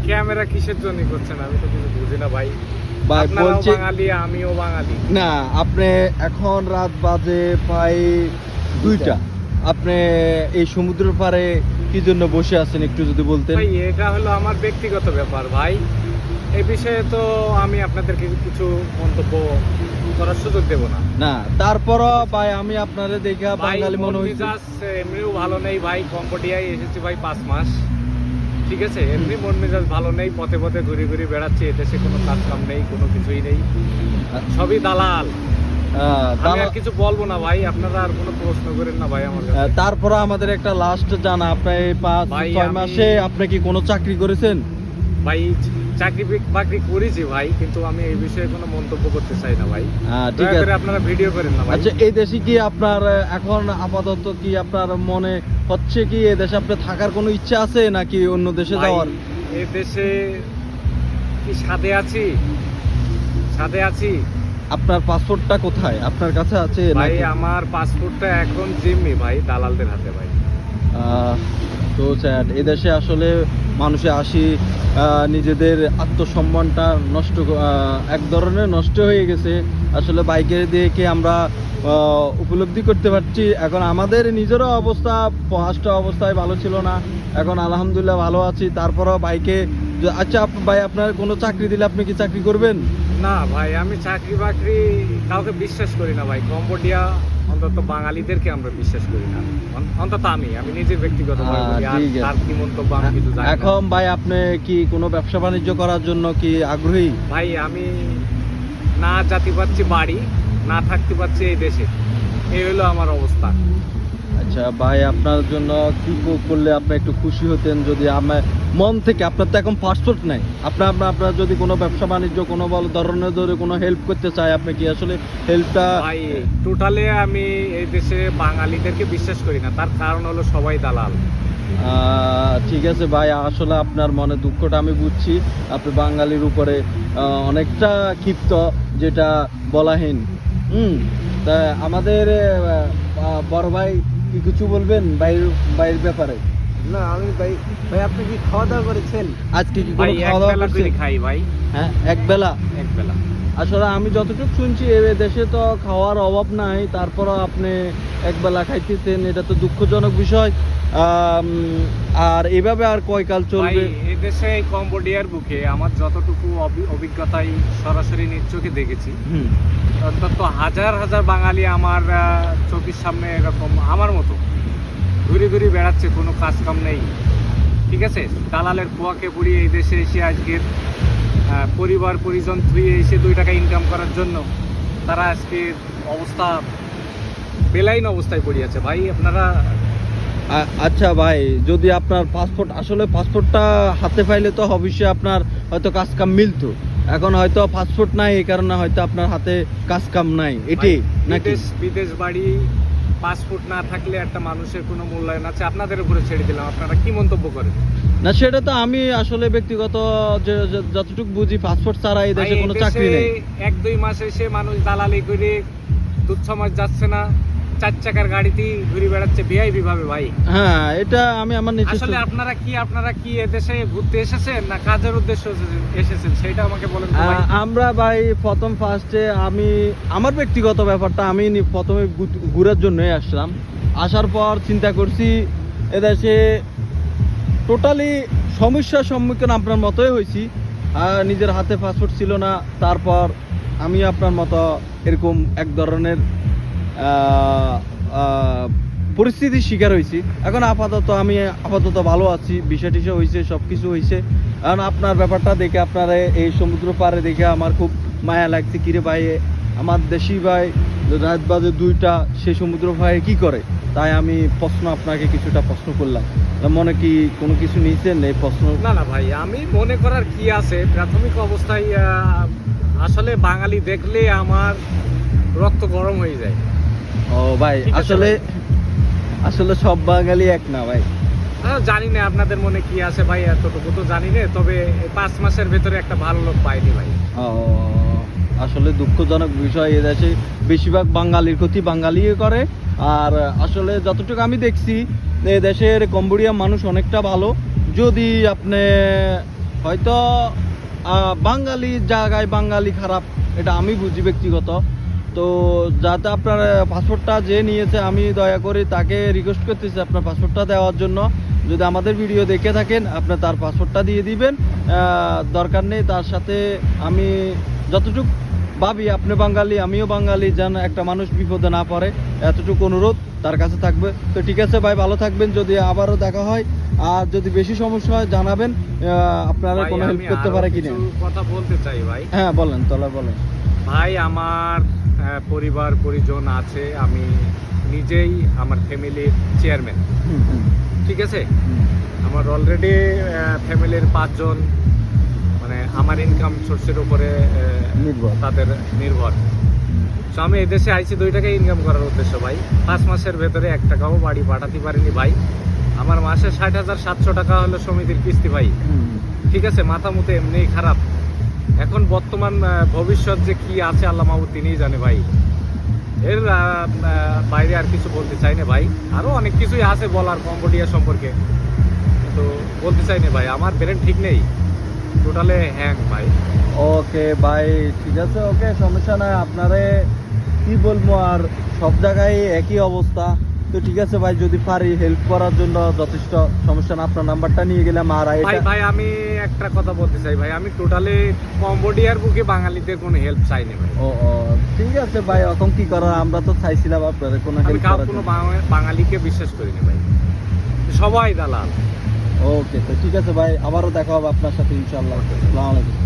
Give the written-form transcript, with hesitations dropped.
Camera কিসের জন্য করছেন আমি তো কিছু বুঝি না ভাই। ভাই আপনারাও বলছি বাঙালি, আমিও বাঙালি। না, আপনি এখন রাত বাজে প্রায় 2টা, আপনি এই সমুদ্রের পাড়ে কি জন্য বসে আছেন একটু যদি বলতেন। ভাই এটা হলো আমার ব্যক্তিগত ব্যাপার ভাই, এই বিষয়ে তো আমি আপনাদেরকে কিছু মন্তব্য করার সুযোগ দেব না। না তারপরও ভাই আমি আপনারে দেখা ভাই বাঙালি মনে মন হইছে। মেজাজ এমনিও ভালো নেই ভাই, কম্বোডিয়ায় এসেছি ভাই 5 মাস, ঠিক আছে। এমনি মন মেজাজ ভালো নেই, পথে পথে ঘুরে ঘুরে বেড়াচ্ছি, এদেশে কোনো কাজ কাম নেই, কোনো কিছুই নেই, সবই দালাল। আমি আর কিছু বলবো না ভাই, আপনারা আর কোনো প্রশ্ন করেন না ভাই আমার কাছে। তারপরে আমাদের একটা লাস্ট জানা, আপনি এই ভাই, 5-6 মাসে আপনি কি কোনো চাকরি করেছেন? ভাই চাকরি বাকরি করেছি ভাই, কিন্তু আমি এই বিষয়ে কোনো মন্তব্য করতে চাই না ভাই। ঠিক দয়া আছে, করে আপনারা ভিডিও করেন না ভাই। আচ্ছা এই দেশে কি আপনার এখন আপাতত কি আপনার মনে হচ্ছে কি এই দেশে আপনার থাকার কোনো ইচ্ছা আছে নাকি অন্য দেশে ভাই, যাওয়ার? এই দেশে কি সাধে আছি? সাধে আছি আপনার পাসপোর্টটা কোথায়, আপনার কাছে আছে ভাই। নাকি? আমার পাসপোর্টটা এখন জিম্মি ভাই, দালালদের হাতে ভাই। তো স্যার এদেশে আসলে মানুষে আসি নিজেদের আত্মসম্মানটা নষ্ট, এক ধরনের নষ্ট হয়ে গেছে আসলে বাইকে দেখে আমরা উপলব্ধি করতে পারছি। এখন আমাদের নিজেরও অবস্থা ফার্স্ট অবস্থায় ভালো ছিল না, এখন আলহামদুলিল্লাহ ভালো আছি। তারপরও বাইকে আচ্ছা ভাই আপনার কোনো চাকরি দিলে আপনি কি চাকরি করবেন? না ভাই, আমি চাকরি বাকরি কাউকে বিশ্বাস করি না ভাই। কম্বোডিয়া অন্তত বাঙালিদেরকে আমরা বিশ্বাস করি না, অন্তত আমি নিজের ব্যক্তিগত ঠিক আছে। তার কি মন্তব্য আমি কিছু জানি না। এখন ভাই আপনি কি কোনো ব্যবসা বাণিজ্য করার জন্য কি আগ্রহী? ভাই আমি না জাতি পাচ্ছি বাড়ি, না থাকতে পারছি এই দেশে, এই হলো আমার অবস্থা। আচ্ছা ভাই আপনার জন্য কি করলে আপনি একটু খুশি হতেন যদি আমার মন থেকে, আপনার তো এখন পাসপোর্ট নাই, আপনার যদি কোনো ব্যবসা বাণিজ্য কোনো ধরনের ধরে কোনো হেল্প করতে চায় আপনি কি আসলে হেল্পটা? ভাই টোটালি আমি এই দেশে বাঙালিদেরকে বিশ্বাস করি না, তার কারণ হলো সবাই দালাল। ঠিক আছে ভাই, আসলে আপনার মনে দুঃখটা আমি বুঝছি, আপনি বাঙালির উপরে অনেকটা ক্ষিপ্ত, যেটা বলাহীন। তা আমাদের বড় ভাই কি কিছু বলবেন বাইরের ব্যাপারে? না আমি ভাই আপনি কি খাওয়া দাওয়া করেছেন? আজকে কি ভাই কোনো খাওয়া দাওয়া একবেলা করছেন? করে খাই ভাই, হ্যাঁ একবেলা। একবেলা। আসলে আমি যতটুকু শুনছি এ দেশে তো খাওয়ার অভাব নাই, তারপরও আপনি একবেলা খাইতেছেন, এটা তো দুঃখজনক বিষয়। আর এভাবে আর কয়কাল ভাই চলবে? এই দেশে এই কম্বোডিয়ার বুকে আমার যতটুকু অভিজ্ঞতায় সরাসরি নিজ চোখে দেখেছি, অন্তত হাজার হাজার বাঙালি আমার চোখের সামনে এরকম আমার মতো ঘুরে ঘুরে বেড়াচ্ছে, কোনো কাজ কাম নেই, ঠিক আছে। দালালের কুয়াকে পুড়িয়ে এই দেশে এসে আজকের পরিবার পরিজন ধুয়ে এসে 2 টাকা ইনকাম করার জন্য তারা আজকে অবস্থা বেলাইন অবস্থায় পড়িয়েছে ভাই। আপনারা আচ্ছা ভাই, যদি আপনার পাসপোর্ট, আসলে পাসপোর্টটা হাতে পাইলে তো অবশ্যই আপনার হয়তো কাজ কাম মিলতো, এখন হয়তো পাসপোর্ট নাই এই কারণে হয়তো আপনার হাতে কাজ কাম নাই, এটাই নাকি? বিদেশ বাড়ি পাসপোর্ট না থাকলে একটা মানুষের কোনো মূল্যায়ন আছে? আপনাদের উপরে ছেড়ে দিলাম, আপনারা কি মন্তব্য করেন? না সেটা তো আমি আসলে ব্যক্তিগত যতটুকু বুঝি, পাসপোর্ট ছাড়া এই দেশে কোনো চাকরি নেই। 1-2 মাস এসে মানুষ দালালি করে দুঃসময় যাচ্ছে না, 4 চাকার গাড়িতেই ঘুরে বেড়াচ্ছে ভিআইপি ভাবে ভাই। হ্যাঁ এটা আমি আমার নিজস্ব। আসলে আপনারা কি এদেশে ঘুরতে এসেছেন না কাজের উদ্দেশ্যে এসেছেন সেটা আমাকে বলেন তো ভাই। আমরা ভাই ফার্স্টে আমি আমার ব্যক্তিগত ব্যাপারটা আমি প্রথমে ঘুরার জন্যই আসলাম, আসার পর চিন্তা করছি এদেশে টোটালি সমস্যার সম্মুখীন আপনার মতোই হয়েছি, নিজের হাতে পাসপোর্ট ছিল না, তারপর আমি আপনার মতো এরকম এক ধরনের পরিস্থিতির শিকার হয়েছি। এখন আপাতত ভালো আছি, বিষয় টিষয় হয়েছে, সব কিছু হয়েছে। কারণ আপনার ব্যাপারটা দেখে, আপনার এই সমুদ্র পাড়ে দেখে আমার খুব মায়া লাগছে। কিরে ভাই, আমার দেশি ভাই রাত বাজে 2টা, সে সমুদ্র পাড়ে কি করে? তাই আমি আপনাকে কিছুটা প্রশ্ন করলাম, মনে কি কোনো কিছু নিয়েছেন এই প্রশ্ন? না ভাই, আমি মনে করার কি আছে, প্রাথমিক অবস্থায় আসলে বাঙালি দেখলে আমার রক্ত গরম হয়ে যায়। ও ভাই, আসলে সব বাঙালি এক না ভাই। জানি না আপনাদের মনে কি আছে ভাই, এতটুকু তো জানি না, তবে 5 মাসের ভেতরে একটা ভালো লোক পাইনি ভাই। আসলে দুঃখজনক বিষয়, এদেশে বেশিরভাগ বাঙালির ক্ষতি বাঙালি করে। আর আসলে যতটুকু আমি দেখছি এদেশের কম্বোডিয়া মানুষ অনেকটা ভালো, যদি আপনি হয়তো বাঙালি জায়গায় বাঙালি খারাপ, এটা আমি বুঝি ব্যক্তিগত। তো যাতে আপনার পাসপোর্টটা যে নিয়েছে, আমি দয়া করে তাকে রিকোয়েস্ট করতেছি আপনার পাসপোর্টটা দেওয়ার জন্য। যদি আমাদের ভিডিও দেখে থাকেন, আপনি তার পাসপোর্টটা দিয়ে দিবেন। দরকার নেই তার সাথে, আমি যতটুকু ভাবি আপনি বাঙালি আমিও বাঙালি, যেন একটা মানুষ বিপদে না পড়ে, এতটুকু অনুরোধ তার কাছে থাকবে। তো ঠিক আছে ভাই, ভালো থাকবেন, যদি আবারও দেখা হয়। আর যদি বেশি সমস্যা হয় জানাবেন, আপনারা ভাই, কোনো হেল্প আমি করতে আরো পারে কিনা। কিছু কথা বলতে চাই ভাই। হ্যাঁ বলেন, তাহলে বলেন। ভাই, আমার পরিবার পরিজন আছে, আমি নিজেই আমার ফ্যামিলির চেয়ারম্যান, হুম, হুম, ঠিক আছে। হুম। আমার অলরেডি ফ্যামিলির 5 জন, মানে আমার ইনকাম সোর্সের উপরে নির্ভর। তাদের নির্ভর। তো আমি এদেশে আইছি 2 টাকা ইনকাম করার উদ্দেশ্য ভাই। 5 মাসের ভেতরে 1 টাকাও বাড়ি পাঠাতে পারিনি ভাই। আমার মাসে 60,700 টাকা হলো সমিতির কিস্তি ভাই, হুম, ঠিক আছে। মাথা মুতে এমনিই খারাপ। এখন বর্তমান ভবিষ্যৎ যে কি আছে আল্লাহ মাহবুব তিনিই জানে ভাই। এর বাইরে আর কিছু বলতে চাই না ভাই। আরো অনেক কিছুই আছে বলার কম্বোডিয়া সম্পর্কে, তো বলতে চাই না ভাই। আমার ব্রেন ঠিক নেই, টোটালে হ্যাং ভাই। ওকে ভাই, ঠিক আছে, ওকে, সমস্যা নাই। আপনারে কি বলবো আর, সব জায়গায় একই অবস্থা। তো ঠিক আছে ভাই, যদি পারি হেল্প করার জন্য যথেষ্ট, সমস্যা না। আপনার নাম্বারটা নিয়ে গেলাম। আর ভাই এটা ভাই আমি একটা কথা বলতে চাই ভাই, আমি টোটালি কম্বোডিয়ার বুকে বাঙালিদের কোনো হেল্প চাই না ভাই। ও ও ঠিক আছে ভাই, এখন কি করার, আমরা তো চাইছিলাম আপনাদের কোনো আমি হেল্প কাউ করার কোনো জন্য। বাঙালিকে বিশ্বাস করি না ভাই, সবাই দালাল। ওকে, তো ঠিক আছে ভাই, আবারও দেখা হবে আপনার সাথে ইনশাআল্লাহ। আসসালামু আলাইকুম।